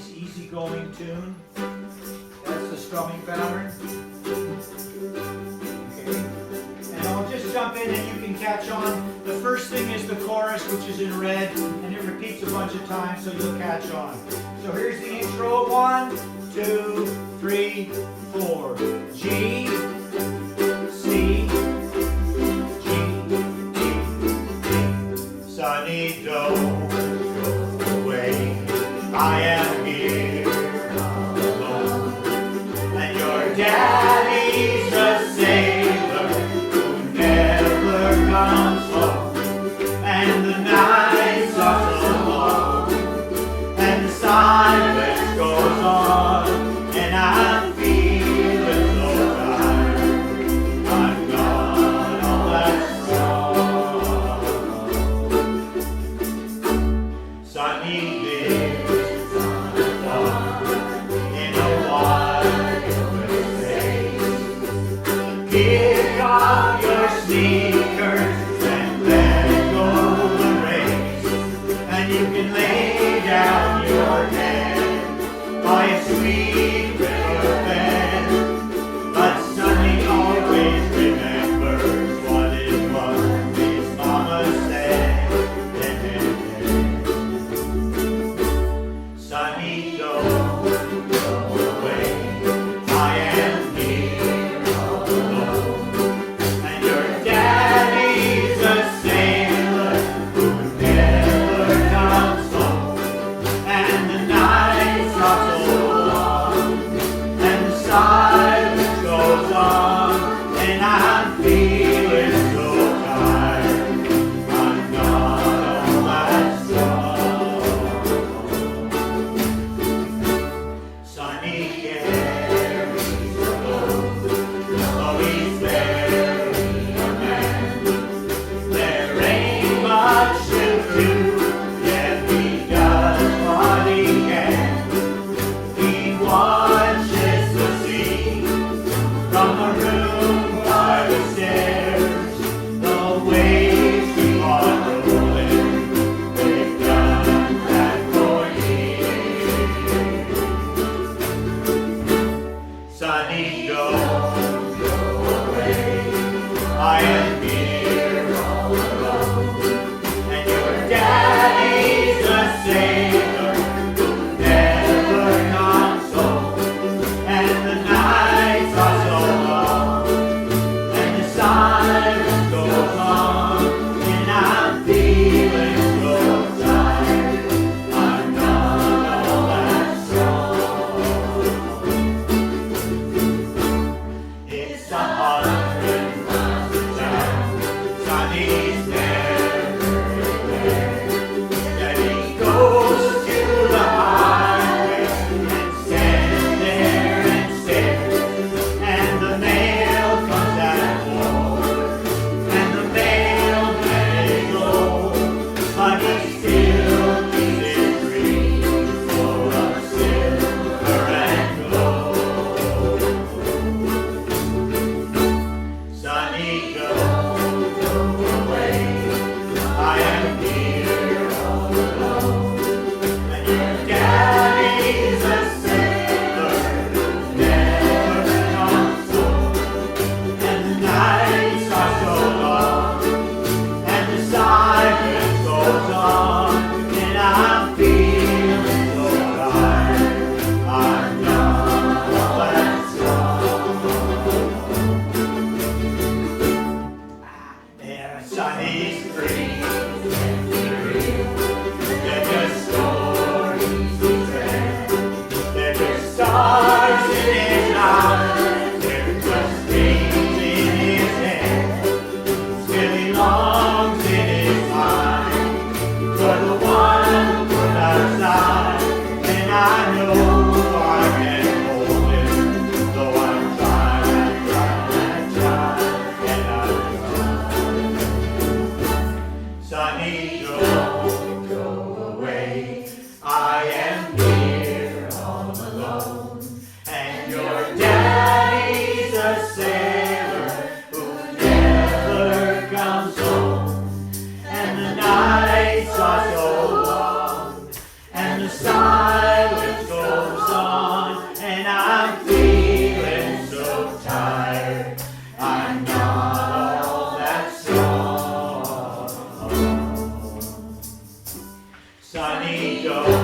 nice easygoing tune. That's the strumming pattern. Okay. And I'll just jump in and you can catch on. The first thing is the chorus, which is in red, and it repeats a bunch of times so you'll catch on. So here's the intro. 1, 2, 3, 4. G, C, G, D. Sonny, don't go away. I am here alone. And your daddy's a sailor who never comes home. And the nights are so long, and the silence goes on, and I'm feeling so tired. I'm gone all that strong. Sonny lives Sonny, do.